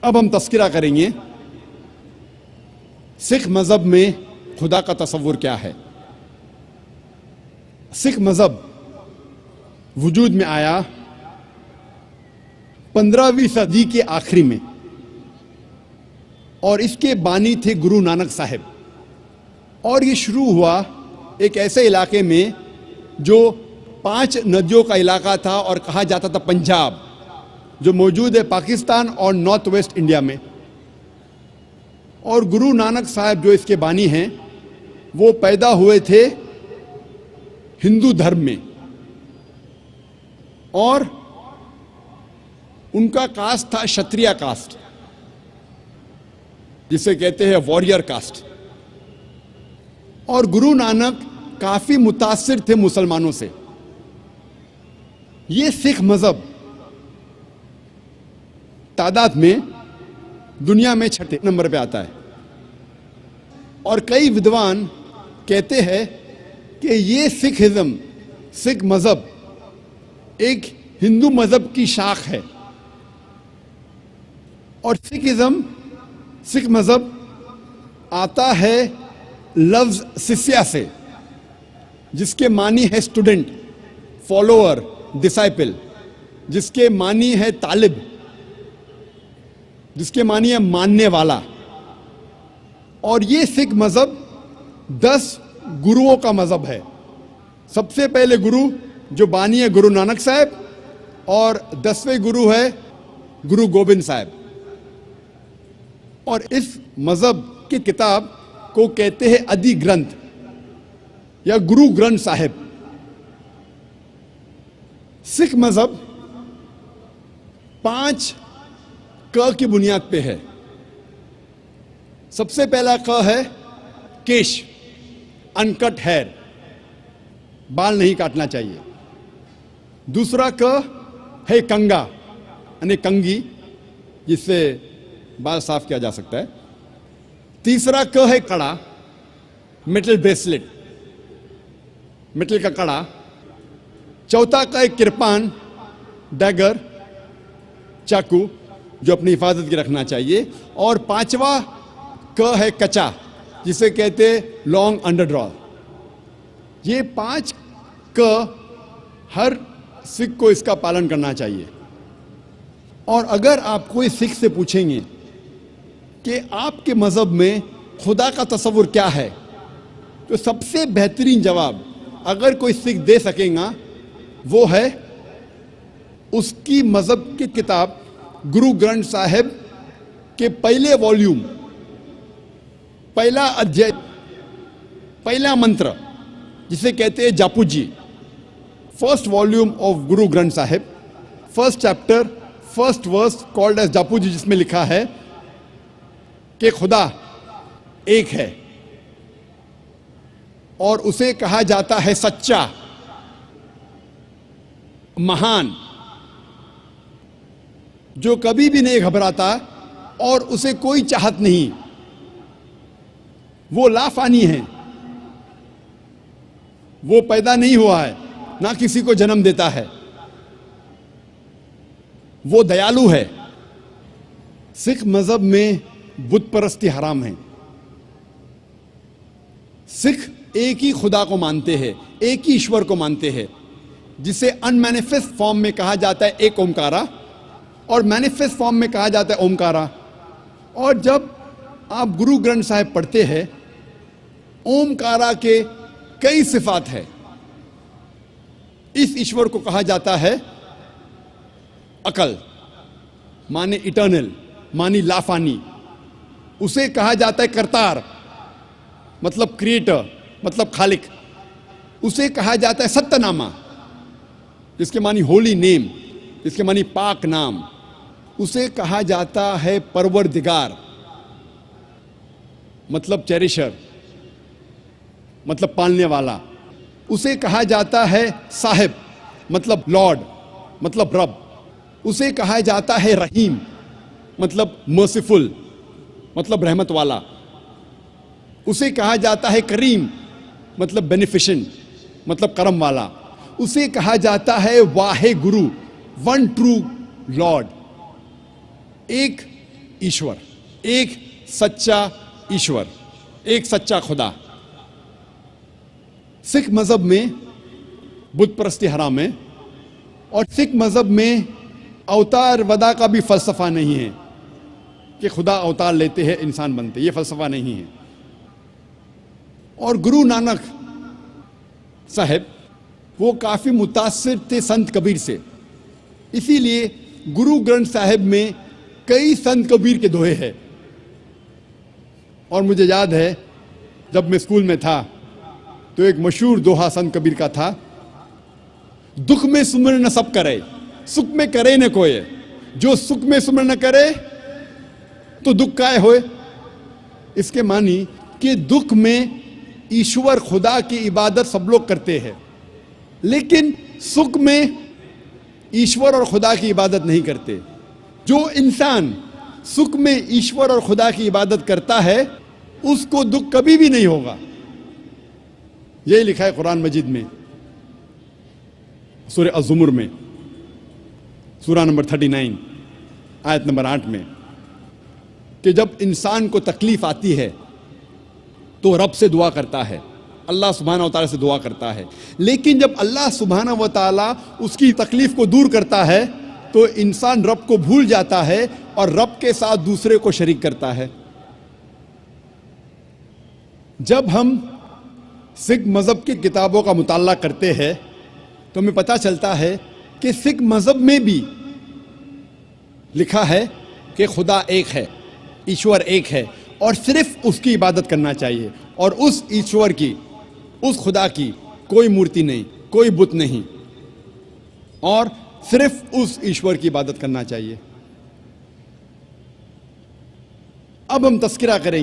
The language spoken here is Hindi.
अब हम तस्करा करेंगे सिख मज़हब में खुदा का तसव्वुर क्या है। सिख मज़हब वजूद में आया 15वीं सदी के आखिरी में और इसके बानी थे गुरु नानक साहिब। और ये शुरू हुआ एक ऐसे इलाके में जो 5 नदियों का इलाका था और कहा जाता था पंजाब, जो मौजूद है पाकिस्तान और नॉर्थ वेस्ट इंडिया में। और गुरु नानक साहब जो इसके बानी हैं वो पैदा हुए थे हिंदू धर्म में और उनका कास्ट था क्षत्रिय कास्ट, जिसे कहते हैं वॉरियर कास्ट। और गुरु नानक काफी मुतासिर थे मुसलमानों से। ये सिख मजहब तादाद में दुनिया में 6 नंबर पे आता है और कई विद्वान कहते हैं कि ये सिखिज्म, सिख मजहब एक हिंदू मजहब की शाख है। और सिखिज्म, सिख मजहब आता है लफ्ज शिष्या से, जिसके मानी है स्टूडेंट, फॉलोअर, डिसाइपल, जिसके मानी है तालिब, जिसके मानी है मानने वाला। और ये सिख मजहब 10 गुरुओं का मजहब है। सबसे पहले गुरु जो बानी है गुरु नानक साहब और 10वें गुरु है गुरु गोबिंद साहब। और इस मजहब की किताब को कहते हैं आदि ग्रंथ या गुरु ग्रंथ साहिब। सिख मजहब 5 क की बुनियाद पे है। सबसे पहला क है केश, अनकट हेयर, बाल नहीं काटना चाहिए। दूसरा क है कंगा यानी कंगी, जिससे बाल साफ किया जा सकता है। तीसरा क है कड़ा, मेटल ब्रेसलेट, मेटल का कड़ा। चौथा क है किरपान, डैगर, चाकू, जो अपनी हिफाजत की रखना चाहिए। और 5वां क है कचा, जिसे कहते लॉन्ग अंडरड्रॉ। ये 5 क हर सिख को इसका पालन करना चाहिए। और अगर आप कोई सिख से पूछेंगे कि आपके मजहब में खुदा का तसव्वुर क्या है, तो सबसे बेहतरीन जवाब अगर कोई सिख दे सकेगा वो है उसकी मजहब की किताब गुरु ग्रंथ साहिब के पहले वॉल्यूम, पहला अध्याय, पहला मंत्र, जिसे कहते हैं Japu ji. First volume of Guru Granth Sahib, first chapter, first verse called as Japu ji, जिसमें लिखा है कि खुदा एक है और उसे कहा जाता है सच्चा, महान, जो कभी भी नहीं घबराता और उसे कोई चाहत नहीं। वो लाफानी है, वो पैदा नहीं हुआ है, ना किसी को जन्म देता है। वो दयालु है। सिख मजहब में बुत परस्ती हराम है। सिख एक ही खुदा को मानते हैं, एक ही ईश्वर को मानते हैं, जिसे अनमैनिफेस्ट फॉर्म में कहा जाता है एक ओमकारा और मैनिफेस्ट फॉर्म में कहा जाता है ओमकारा। और जब आप गुरु ग्रंथ साहिब पढ़ते हैं, ओमकारा के कई सिफात है। इस ईश्वर को कहा जाता है अकल, माने इटर्नल, मानी लाफानी। उसे कहा जाता है करतार, मतलब क्रिएटर, मतलब खालिक। उसे कहा जाता है सत्यनामा, जिसके मानी होली नेम, जिसके मानी पाक नाम। उसे कहा जाता है परवरदिगार, मतलब चेरिशर, मतलब पालने वाला। उसे कहा जाता है साहिब, मतलब लॉर्ड, मतलब रब। उसे कहा जाता है रहीम, मतलब मर्सीफुल, मतलब रहमत वाला। उसे कहा जाता है करीम, मतलब बेनिफिशेंट, मतलब करम वाला। उसे कहा जाता है Wahe Guru, one true Lord, एक ईश्वर, एक सच्चा ईश्वर, एक सच्चा खुदा। सिख मजहब में बुत परस्ती हराम है और सिख मजहब में अवतार वदा का भी फलसफा नहीं है कि खुदा अवतार लेते हैं इंसान बनते, ये फलसफा नहीं है। और गुरु नानक साहब वो काफ़ी मुतासिर थे संत कबीर से, इसीलिए गुरु ग्रंथ साहिब में कई संत कबीर के दोहे हैं। और मुझे याद है जब मैं स्कूल में था तो एक मशहूर दोहा संत कबीर का था, दुख में सुमर न सब करे, सुख में करे न कोय, जो सुख में सुमर न करे तो दुख काय होए। इसके मानी कि दुख में ईश्वर खुदा की इबादत सब लोग करते हैं, लेकिन सुख में ईश्वर और खुदा की इबादत नहीं करते। जो इंसान सुख में ईश्वर और खुदा की इबादत करता है उसको दुख कभी भी नहीं होगा। यही लिखा है कुरान मजीद में, सूरह अज़्ज़ुमर में, सूरा नंबर 39 आयत नंबर 8 में, कि जब इंसान को तकलीफ आती है तो रब से दुआ करता है, अल्लाह सुब्हानहू व तआला से दुआ करता है। लेकिन जब अल्लाह सुब्हानहू व तआला उसकी तकलीफ को दूर करता है तो इंसान रब को भूल जाता है और रब के साथ दूसरे को शरीक करता है। जब हम सिख मज़हब की किताबों का मुताला करते हैं तो हमें पता चलता है कि सिख मज़हब में भी लिखा है कि खुदा एक है, ईश्वर एक है और सिर्फ उसकी इबादत करना चाहिए, और उस ईश्वर की, उस खुदा की कोई मूर्ति नहीं, कोई बुत नहीं, और सिर्फ उस ईश्वर की इबादत करना चाहिए। अब हम तस्करा करेंगे